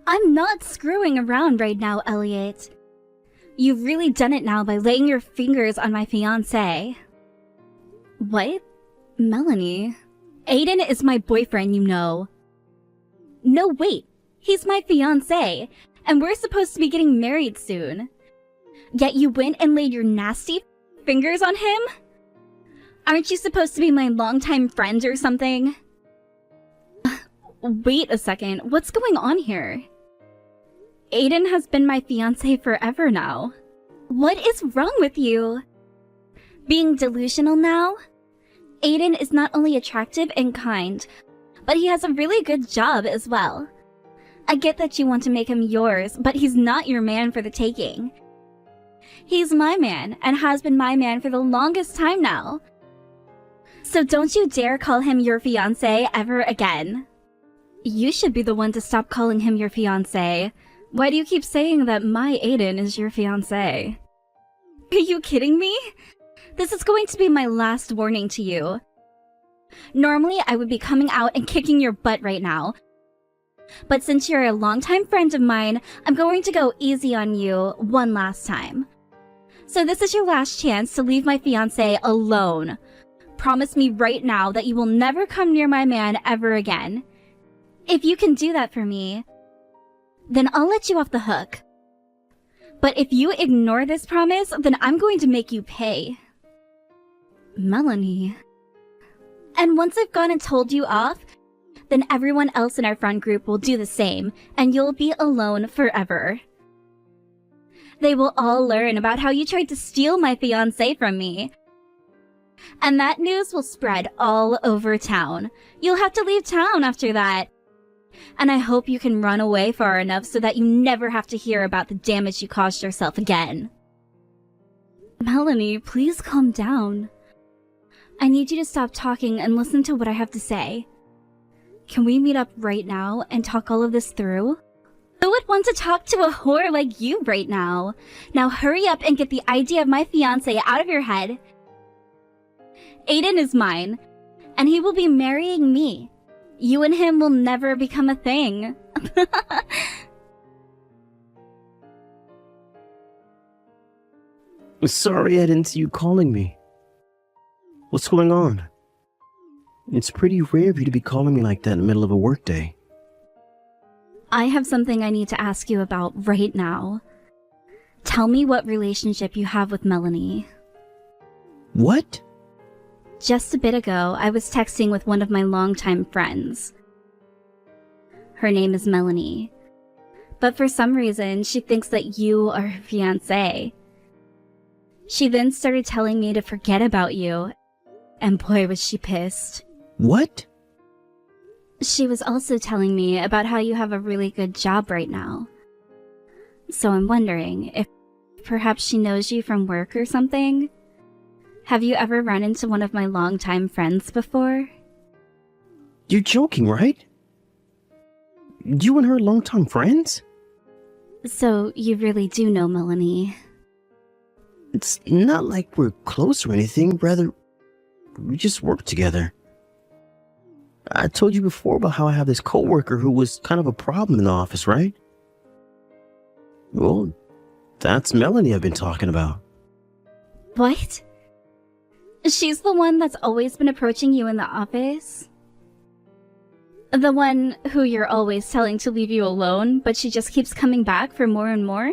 I'm not screwing around right now, Elliot. You've really done it now by laying your fingers on my fiancé. What? Melanie? Aiden is my boyfriend, you know. No, wait. He's my fiancé, and we're supposed to be getting married soon. Yet you went and laid your nasty fingers on him? Aren't you supposed to be my longtime friend or something? Wait a second, what's going on here? Aiden has been my fiancé forever now. What is wrong with you? Being delusional now? Aiden is not only attractive and kind, but he has a really good job as well. I get that you want to make him yours, but he's not your man for the taking. He's my man, and has been my man for the longest time now. So don't you dare call him your fiancé ever again. You should be the one to stop calling him your fiancé. Why do you keep saying that my Aiden is your fiancé? Are you kidding me? This is going to be my last warning to you. Normally, I would be coming out and kicking your butt right now. But since you're a longtime friend of mine, I'm going to go easy on you one last time. So this is your last chance to leave my fiancé alone. Promise me right now that you will never come near my man ever again. If you can do that for me, then I'll let you off the hook. But if you ignore this promise, then I'm going to make you pay. Melanie. And once I've gone and told you off, then everyone else in our friend group will do the same, and you'll be alone forever. They will all learn about how you tried to steal my fiancé from me. And that news will spread all over town. You'll have to leave town after that. And I hope you can run away far enough so that you never have to hear about the damage you caused yourself again. Melanie, please calm down. I need you to stop talking and listen to what I have to say. Can we meet up right now and talk all of this through? Who would want to talk to a whore like you right now? Now hurry up and get the idea of my fiancé out of your head. Aiden is mine, and he will be marrying me. You and him will never become a thing. Sorry I didn't see you calling me. What's going on? It's pretty rare of you to be calling me like that in the middle of a workday. I have something I need to ask you about right now. Tell me what relationship you have with Melanie. What? Just a bit ago, I was texting with one of my longtime friends. Her name is Melanie. But for some reason, she thinks that you are her fiancé. She then started telling me to forget about you, and boy was she pissed. What? She was also telling me about how you have a really good job right now. So I'm wondering if perhaps she knows you from work or something? Have you ever run into one of my longtime friends before? You're joking, right? You and her longtime friends? So you really do know Melanie. It's not like we're close or anything, rather, we just work together. I told you before about how I have this coworker who was kind of a problem in the office, right? Well, that's Melanie I've been talking about. What? She's the one that's always been approaching you in the office? The one who you're always telling to leave you alone, but she just keeps coming back for more and more?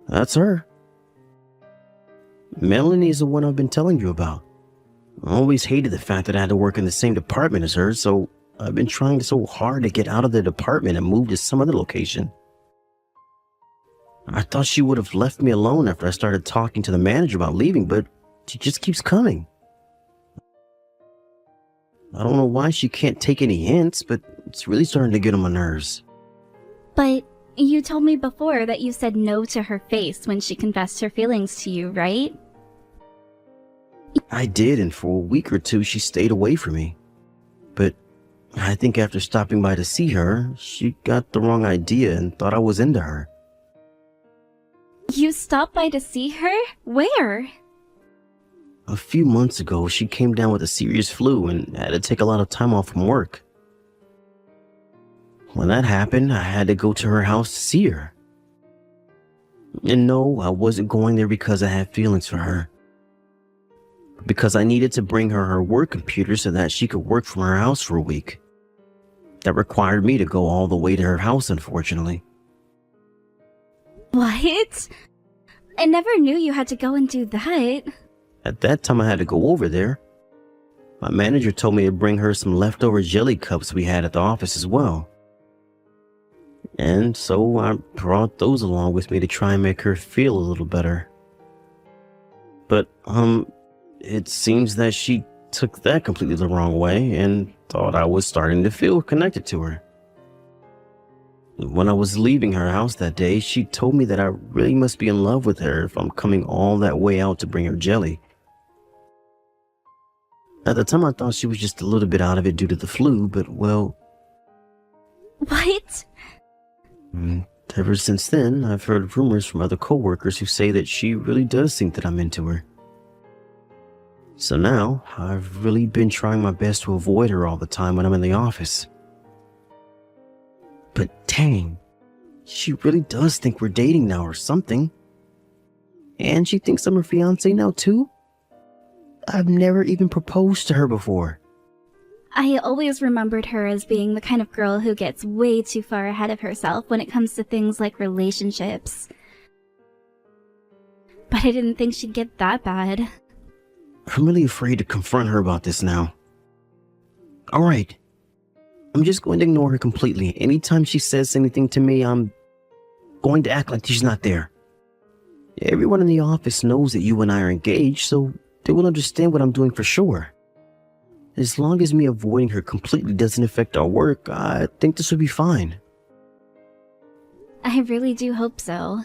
That's her. Melanie is the one I've been telling you about. I always hated the fact that I had to work in the same department as her, so I've been trying so hard to get out of the department and move to some other location. I thought she would have left me alone after I started talking to the manager about leaving, but she just keeps coming. I don't know why she can't take any hints, but it's really starting to get on my nerves. But you told me before that you said no to her face when she confessed her feelings to you, right? I did, and for a week or two she stayed away from me. But I think after stopping by to see her, she got the wrong idea and thought I was into her. You stopped by to see her? Where? A few months ago, she came down with a serious flu and had to take a lot of time off from work. when that happened, I had to go to her house to see her. And no, I wasn't going there because I had feelings for her. But because I needed to bring her work computer so that she could work from her house for a week. That required me to go all the way to her house, unfortunately. What? I never knew you had to go and do that. At that time, I had to go over there. My manager told me to bring her some leftover jelly cups we had at the office as well. And so I brought those along with me to try and make her feel a little better. But, it seems that she took that completely the wrong way and thought I was starting to feel connected to her. When I was leaving her house that day, she told me that I really must be in love with her if I'm coming all that way out to bring her jelly. At the time, I thought she was just a little bit out of it due to the flu, but well... What? Ever since then, I've heard rumors from other coworkers who say that she really does think that I'm into her. So now, I've really been trying my best to avoid her all the time when I'm in the office. But dang, she really does think we're dating now or something. And she thinks I'm her fiancé now too? I've never even proposed to her before. I always remembered her as being the kind of girl who gets way too far ahead of herself when it comes to things like relationships. But I didn't think she'd get that bad. I'm really afraid to confront her about this now. Alright, I'm just going to ignore her completely. Anytime she says anything to me, I'm going to act like she's not there. Everyone in the office knows that you and I are engaged, so they will understand what I'm doing for sure. As long as me avoiding her completely doesn't affect our work, I think this will be fine. I really do hope so.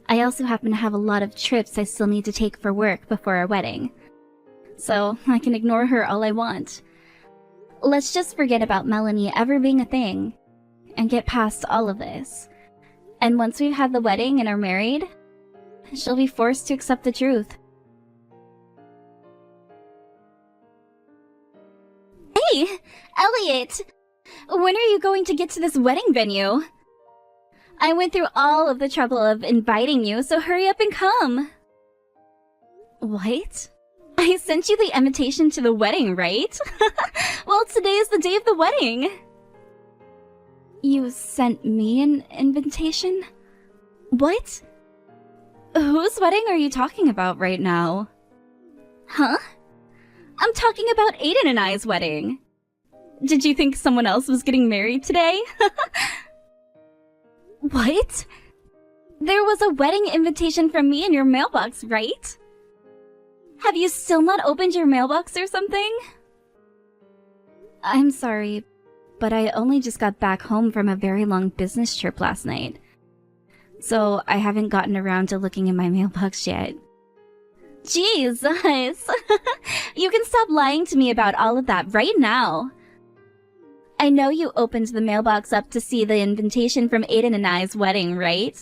I also happen to have a lot of trips I still need to take for work before our wedding. So I can ignore her all I want. Let's just forget about Melanie ever being a thing and get past all of this. And once we've had the wedding and are married, she'll be forced to accept the truth. Hey, Elliot! When are you going to get to this wedding venue? I went through all of the trouble of inviting you, so hurry up and come. What? I sent you the invitation to the wedding, right? Well, today is the day of the wedding. You sent me an invitation? What? Whose wedding are you talking about right now? Huh? I'm talking about Aiden and I's wedding. Did you think someone else was getting married today? What? There was a wedding invitation from me in your mailbox, right? Have you still not opened your mailbox or something? I'm sorry, but I only just got back home from a very long business trip last night. So I haven't gotten around to looking in my mailbox yet. Jesus! You can stop lying to me about all of that right now. I know you opened the mailbox up to see the invitation from Aiden and I's wedding, right?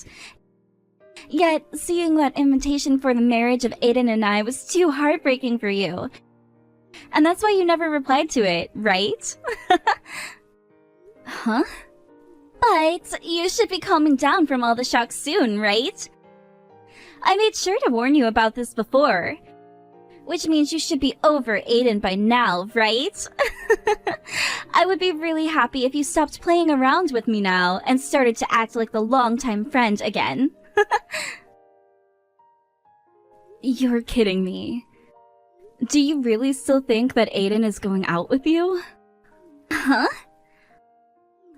Yet, seeing that invitation for the marriage of Aiden and I was too heartbreaking for you. And that's why you never replied to it, right? Huh? But you should be calming down from all the shock soon, right? I made sure to warn you about this before. Which means you should be over Aiden by now, right? I would be really happy if you stopped playing around with me now and started to act like the longtime friend again. You're kidding me. Do you really still think that Aiden is going out with you? Huh?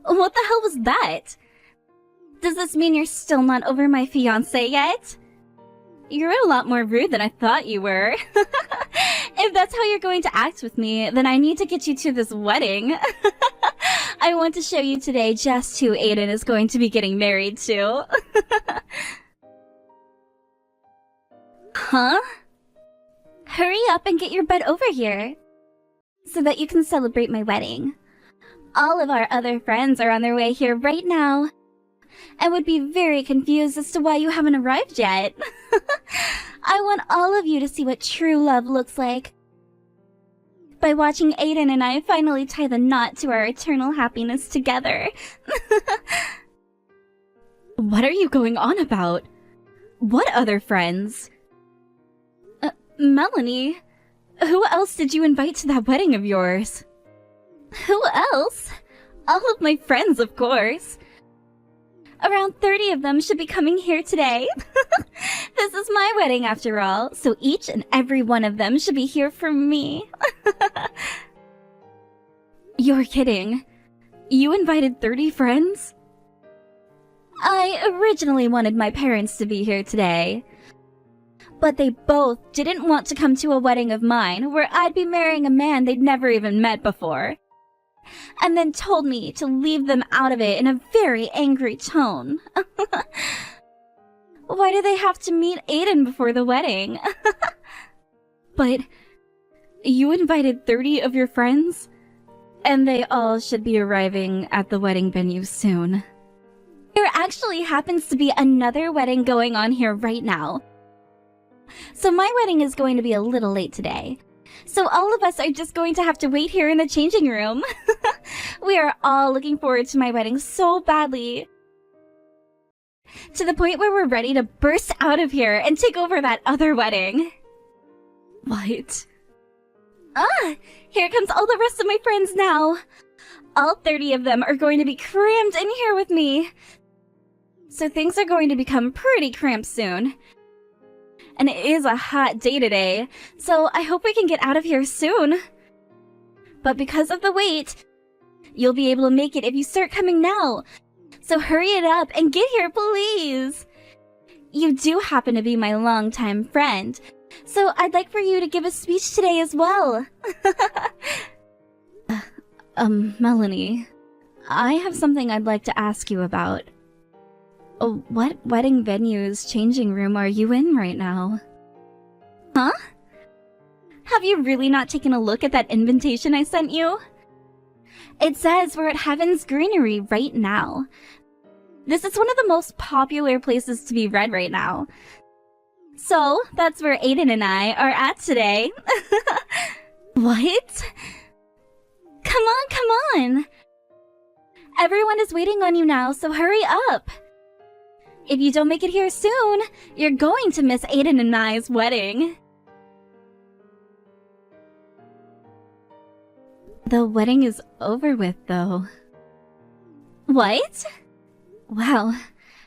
What the hell was that? Does this mean you're still not over my fiancé yet? You're a lot more rude than I thought you were. If that's how you're going to act with me, then I need to get you to this wedding. I want to show you today just who Aiden is going to be getting married to. Huh? Hurry up and get your butt over here, so that you can celebrate my wedding. All of our other friends are on their way here right now. I would be very confused as to why you haven't arrived yet. I want all of you to see what true love looks like. by watching Aiden and I finally tie the knot to our eternal happiness together. What are you going on about? What other friends? Melanie, Who else did you invite to that wedding of yours? who else? All of my friends, of course. Around 30 of them should be coming here today. This is my wedding after all, so each and every one of them should be here for me. You're kidding. You invited 30 friends? I originally wanted my parents to be here today, but they both didn't want to come to a wedding of mine where I'd be marrying a man they'd never even met before, and then told me to leave them out of it in a very angry tone. Why do they have to meet Aiden before the wedding? But you invited 30 of your friends? And they all should be arriving at the wedding venue soon. There actually happens to be another wedding going on here right now. So my wedding is going to be a little late today. So all of us are just going to have to wait here in the changing room. We are all looking forward to my wedding so badly, to the point where we're ready to burst out of here and take over that other wedding. What? Here comes all the rest of my friends now. All 30 of them are going to be crammed in here with me. So things are going to become pretty cramped soon. And it is a hot day today, so I hope we can get out of here soon. But because of the wait, you'll be able to make it if you start coming now. So hurry it up and get here, please. You do happen to be my longtime friend, so I'd like for you to give a speech today as well. Melanie, I have something I'd like to ask you about. What wedding venue's changing room are you in right now? Huh? Have you really not taken a look at that invitation I sent you? It says we're at Heaven's Greenery right now. This is one of the most popular places to be read right now. So, that's where Aiden and I are at today. What? Come on, come on! Everyone is waiting on you now, so hurry up! If you don't make it here soon, you're going to miss Aiden and I's wedding. The wedding is over with, though. What? Wow,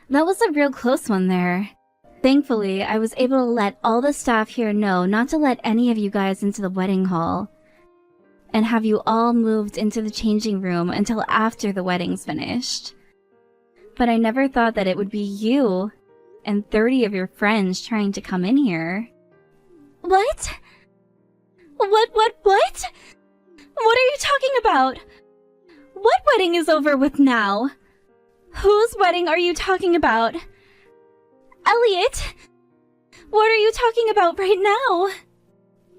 that was a real close one there. Thankfully, I was able to let all the staff here know not to let any of you guys into the wedding hall, and have you all moved into the changing room until after the wedding's finished. But I never thought that it would be you and 30 of your friends trying to come in here. What? What? What are you talking about? What wedding is over with now? Whose wedding are you talking about? Elliot? What are you talking about right now?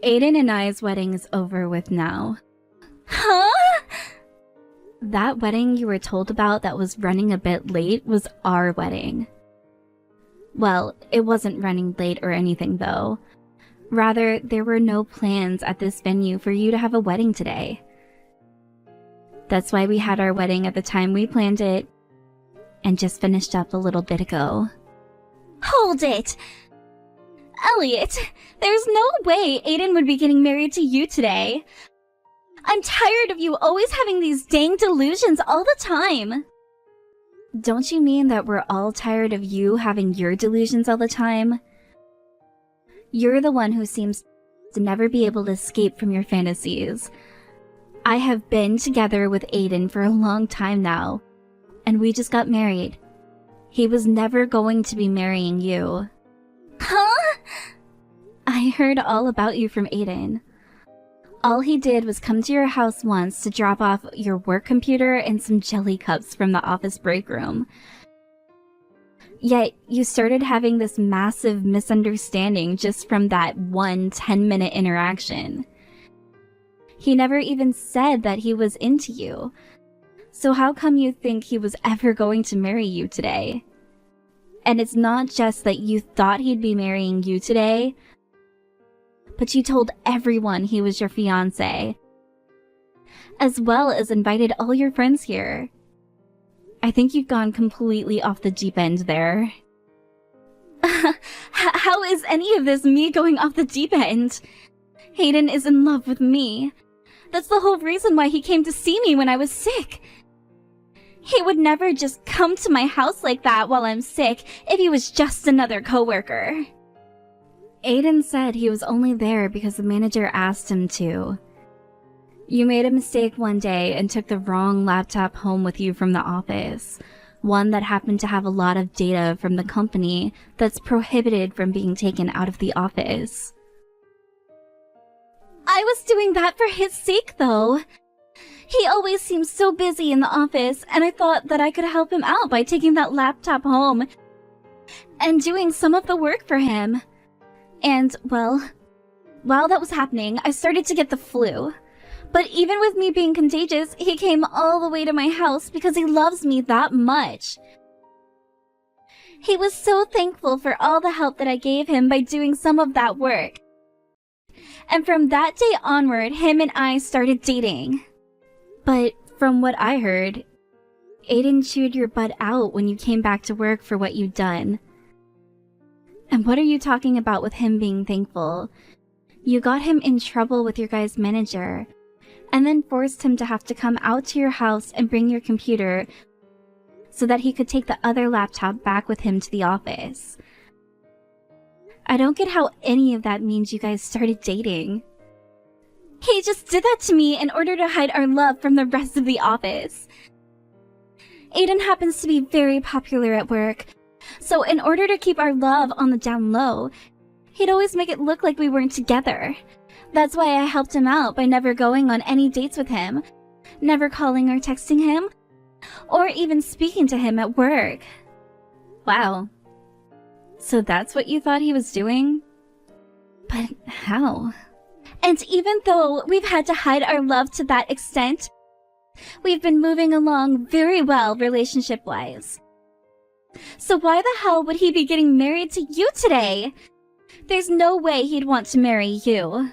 Aiden and I's wedding is over with now. Huh? That wedding you were told about that was running a bit late was our wedding. Well, it wasn't running late or anything though. Rather, there were no plans at this venue for you to have a wedding today. That's why we had our wedding at the time we planned it, and just finished up a little bit ago. Hold it! Elliot, there's no way Aiden would be getting married to you today. I'm tired of you always having these dang delusions all the time. Don't you mean that we're all tired of you having your delusions all the time? You're the one who seems to never be able to escape from your fantasies. I have been together with Aiden for a long time now, and we just got married. He was never going to be marrying you. Huh? I heard all about you from Aiden. All he did was come to your house once to drop off your work computer and some jelly cups from the office break room. Yet, you started having this massive misunderstanding just from that one 10-minute interaction. He never even said that he was into you. So how come you think he was ever going to marry you today? And it's not just that you thought he'd be marrying you today, but you told everyone he was your fiancé, as well as invited all your friends here. I think you've gone completely off the deep end there. How is any of this me going off the deep end? Hayden is in love with me. That's the whole reason why he came to see me when I was sick. He would never just come to my house like that while I'm sick if he was just another coworker. Aiden said he was only there because the manager asked him to. You made a mistake one day and took the wrong laptop home with you from the office. One that happened to have a lot of data from the company that's prohibited from being taken out of the office. I was doing that for his sake, though. He always seems so busy in the office, and I thought that I could help him out by taking that laptop home and doing some of the work for him. And, well, while that was happening, I started to get the flu. But even with me being contagious, he came all the way to my house because he loves me that much. He was so thankful for all the help that I gave him by doing some of that work. And from that day onward, him and I started dating. But from what I heard, Aiden chewed your butt out when you came back to work for what you'd done. And what are you talking about with him being thankful? You got him in trouble with your guy's manager, and then forced him to have to come out to your house and bring your computer so that he could take the other laptop back with him to the office. I don't get how any of that means you guys started dating. He just did that to me in order to hide our love from the rest of the office. Aiden happens to be very popular at work, so in order to keep our love on the down low, he'd always make it look like we weren't together. That's why I helped him out by never going on any dates with him, never calling or texting him, or even speaking to him at work. Wow. So that's what you thought he was doing? But how? And even though we've had to hide our love to that extent, we've been moving along very well relationship-wise. So why the hell would he be getting married to you today? There's no way he'd want to marry you.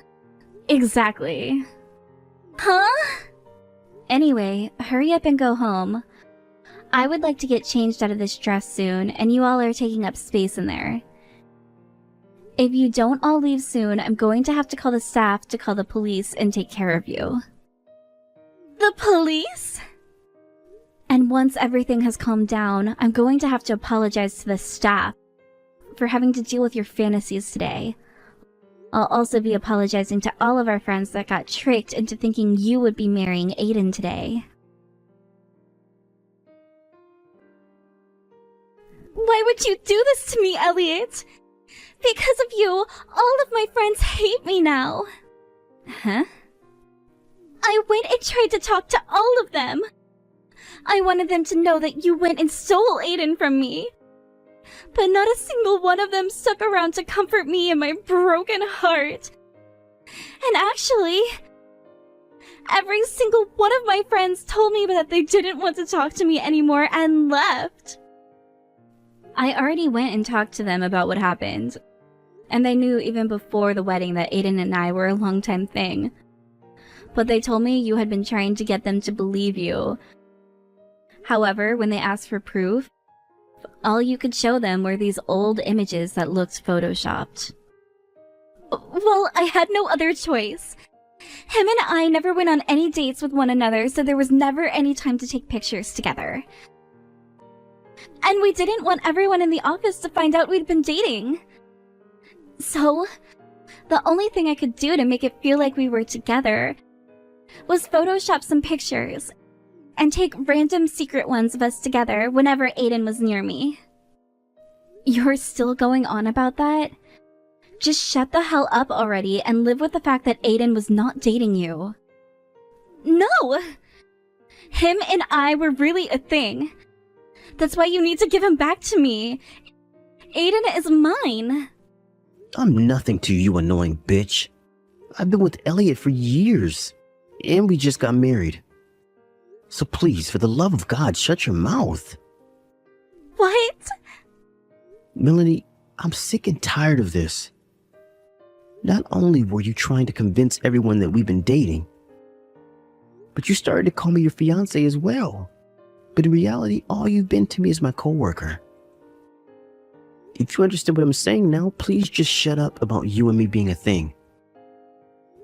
Exactly. Huh? Anyway, hurry up and go home. I would like to get changed out of this dress soon, and you all are taking up space in there. If you don't all leave soon, I'm going to have to call the staff to call the police and take care of you. The police? And once everything has calmed down, I'm going to have to apologize to the staff for having to deal with your fantasies today. I'll also be apologizing to all of our friends that got tricked into thinking you would be marrying Aiden today. Why would you do this to me, Elliot? Because of you, all of my friends hate me now. Huh? I went and tried to talk to all of them. I wanted them to know that you went and stole Aiden from me. But not a single one of them stuck around to comfort me in my broken heart. And actually, every single one of my friends told me that they didn't want to talk to me anymore and left. I already went and talked to them about what happened. And they knew even before the wedding that Aiden and I were a long-time thing. But they told me you had been trying to get them to believe you. However, when they asked for proof, all you could show them were these old images that looked photoshopped. Well, I had no other choice. Him and I never went on any dates with one another, so there was never any time to take pictures together. And we didn't want everyone in the office to find out we'd been dating. So, the only thing I could do to make it feel like we were together was Photoshop some pictures and take random secret ones of us together whenever Aiden was near me. You're still going on about that? Just shut the hell up already and live with the fact that Aiden was not dating you. No! Him and I were really a thing. That's why you need to give him back to me. Aiden is mine. I'm nothing to you, annoying bitch. I've been with Elliot for years, and we just got married. So please, for the love of God, shut your mouth. What? Melanie, I'm sick and tired of this. Not only were you trying to convince everyone that we've been dating, But you started to call me your fiance as well. But in reality, all you've been to me is my coworker. If you understand what I'm saying now, please just shut up about you and me being a thing.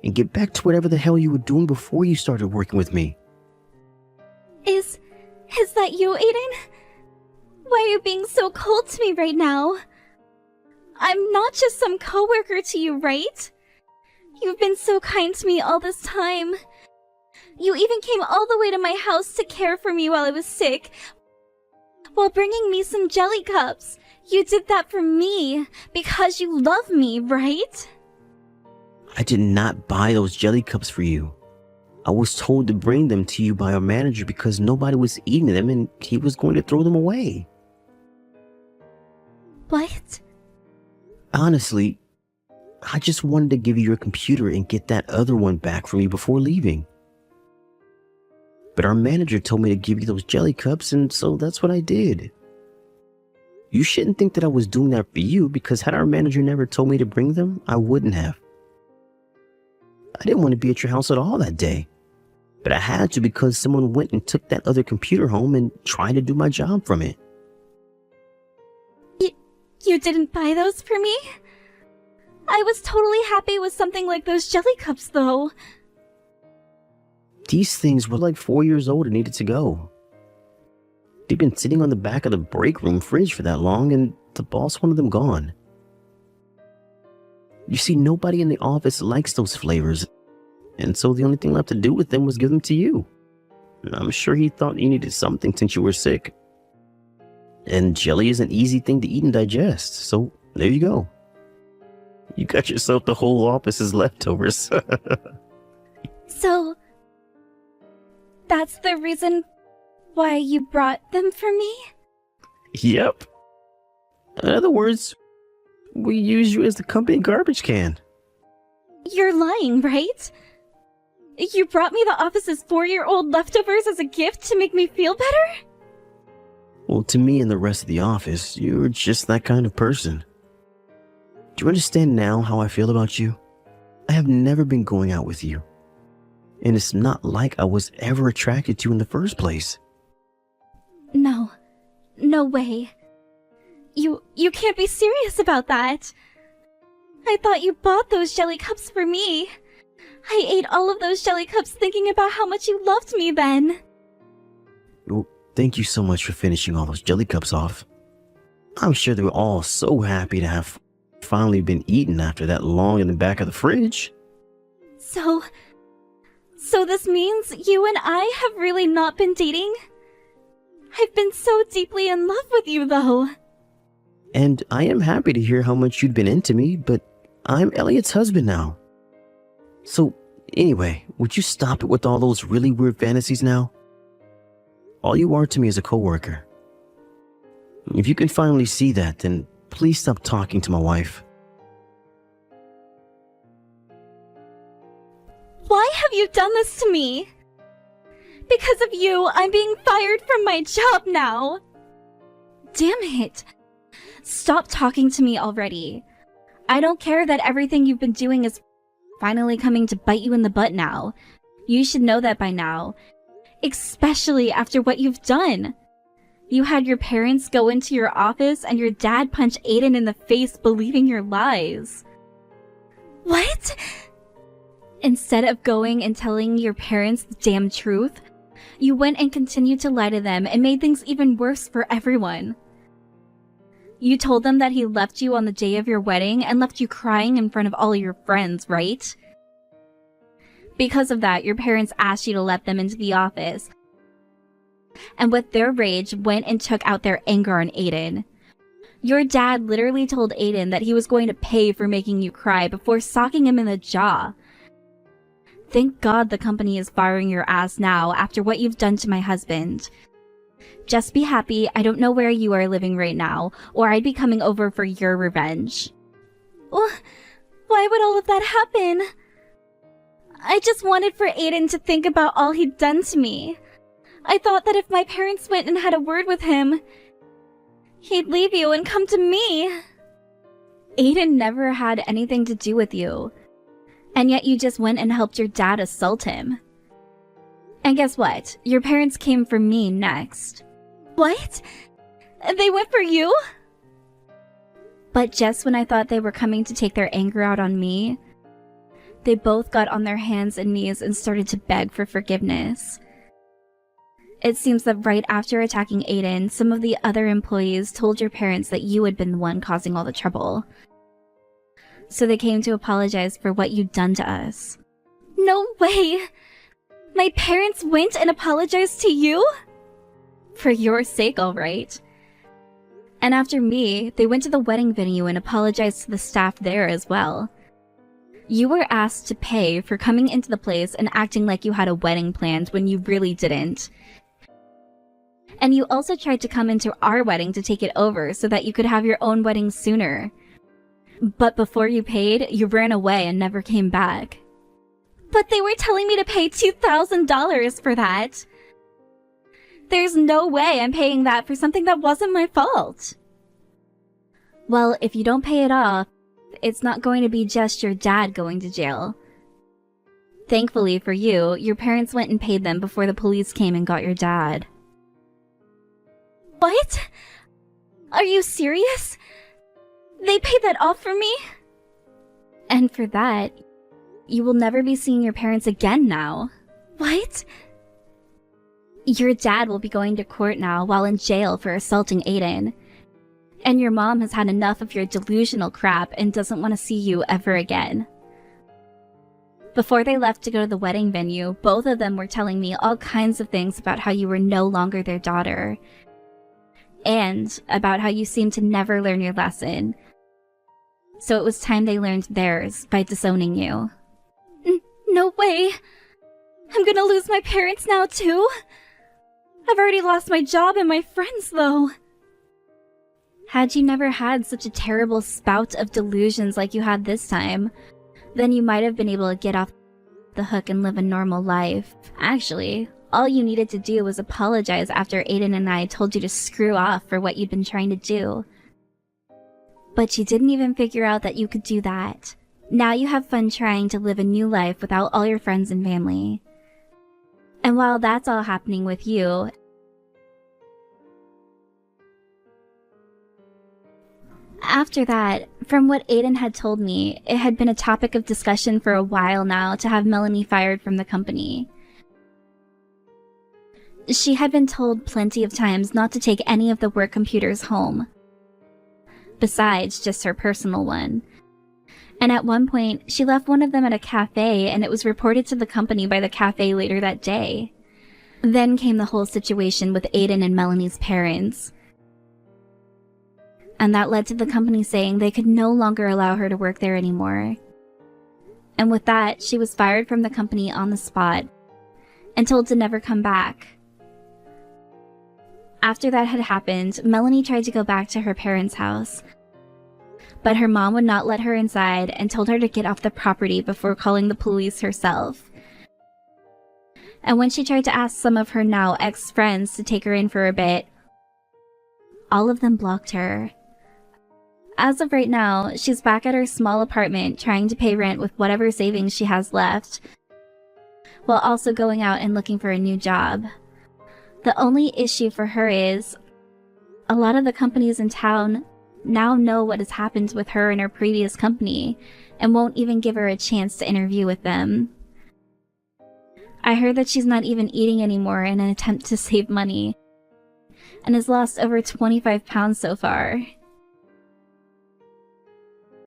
And get back to whatever the hell you were doing before you started working with me. Is that you, Aiden? Why are you being so cold to me right now? I'm not just some coworker to you, right? You've been so kind to me all this time. You even came all the way to my house to care for me while I was sick, while bringing me some jelly cups. You did that for me because you love me, right? I did not buy those jelly cups for you. I was told to bring them to you by our manager because nobody was eating them and he was going to throw them away. What? Honestly, I just wanted to give you your computer and get that other one back from you before leaving. But our manager told me to give you those jelly cups, and so that's what I did. You shouldn't think that I was doing that for you, because had our manager never told me to bring them, I wouldn't have. I didn't want to be at your house at all that day, but I had to because someone went and took that other computer home and tried to do my job from it. You didn't buy those for me? I was totally happy with something like those jelly cups, though. These things were like 4 years old and needed to go. They'd been sitting on the back of the break room fridge for that long, and the boss wanted them gone. You see, nobody in the office likes those flavors, and so the only thing left to do with them was give them to you. I'm sure he thought you needed something since you were sick. And jelly is an easy thing to eat and digest, so there you go. You got yourself the whole office's leftovers. So, that's the reason why you brought them for me? Yep. In other words, we use you as the company garbage can. You're lying, right? You brought me the office's 4-year-old leftovers as a gift to make me feel better? Well, to me and the rest of the office, you're just that kind of person. Do you understand now how I feel about you? I have never been going out with you. And it's not like I was ever attracted to you in the first place. No. No way. You can't be serious about that. I thought you bought those jelly cups for me. I ate all of those jelly cups thinking about how much you loved me then. Well, thank you so much for finishing all those jelly cups off. I'm sure they were all so happy to have finally been eaten after that long in the back of the fridge. So this means you and I have really not been dating? I've been so deeply in love with you, though. And I am happy to hear how much you'd been into me, but I'm Elliot's husband now. So, anyway, would you stop it with all those really weird fantasies now? All you are to me is a coworker. If you can finally see that, then please stop talking to my wife. Why have you done this to me? Because of you, I'm being fired from my job now. Damn it. Stop talking to me already. I don't care that everything you've been doing is finally coming to bite you in the butt now. You should know that by now. Especially after what you've done. You had your parents go into your office and your dad punch Aiden in the face believing your lies. What? Instead of going and telling your parents the damn truth, you went and continued to lie to them and made things even worse for everyone. You told them that he left you on the day of your wedding and left you crying in front of all your friends, right? Because of that, your parents asked you to let them into the office. And with their rage, went and took out their anger on Aiden. Your dad literally told Aiden that he was going to pay for making you cry before socking him in the jaw. Thank God the company is firing your ass now after what you've done to my husband. Just be happy I don't know where you are living right now, or I'd be coming over for your revenge. Well, why would all of that happen? I just wanted for Aiden to think about all he'd done to me. I thought that if my parents went and had a word with him, he'd leave you and come to me. Aiden never had anything to do with you. And yet you just went and helped your dad assault him. And guess what? Your parents came for me next. What? They went for you? But just when I thought they were coming to take their anger out on me, they both got on their hands and knees and started to beg for forgiveness. It seems that right after attacking Aiden, some of the other employees told your parents that you had been the one causing all the trouble. So they came to apologize for what you'd done to us. No way! My parents went and apologized to you? For your sake, all right. And after me, they went to the wedding venue and apologized to the staff there as well. You were asked to pay for coming into the place and acting like you had a wedding planned when you really didn't. And you also tried to come into our wedding to take it over so that you could have your own wedding sooner. But before you paid, you ran away and never came back. But they were telling me to pay $2,000 for that. There's no way I'm paying that for something that wasn't my fault. Well, if you don't pay it off, it's not going to be just your dad going to jail. Thankfully for you, your parents went and paid them before the police came and got your dad. What? Are you serious? They paid that off for me? And for that, you will never be seeing your parents again now. What? Your dad will be going to court now while in jail for assaulting Aiden. And your mom has had enough of your delusional crap and doesn't want to see you ever again. Before they left to go to the wedding venue, both of them were telling me all kinds of things about how you were no longer their daughter. And about how you seemed to never learn your lesson. So it was time they learned theirs by disowning you. No way! I'm gonna lose my parents now too? I've already lost my job and my friends though. Had you never had such a terrible spout of delusions like you had this time, then you might have been able to get off the hook and live a normal life. Actually, all you needed to do was apologize after Aiden and I told you to screw off for what you'd been trying to do. But you didn't even figure out that you could do that. Now you have fun trying to live a new life without all your friends and family. And while that's all happening with you, after that, from what Aiden had told me, it had been a topic of discussion for a while now to have Melanie fired from the company. She had been told plenty of times not to take any of the work computers home, besides just her personal one. And at one point, she left one of them at a cafe and it was reported to the company by the cafe later that day. Then came the whole situation with Aiden and Melanie's parents. And that led to the company saying they could no longer allow her to work there anymore. And with that, she was fired from the company on the spot and told to never come back. After that had happened, Melanie tried to go back to her parents' house. But her mom would not let her inside and told her to get off the property before calling the police herself. And when she tried to ask some of her now ex-friends to take her in for a bit, all of them blocked her. As of right now, she's back at her small apartment trying to pay rent with whatever savings she has left, while also going out and looking for a new job. The only issue for her is, a lot of the companies in town now know what has happened with her and her previous company, and won't even give her a chance to interview with them. I heard that she's not even eating anymore in an attempt to save money, and has lost over 25 pounds so far.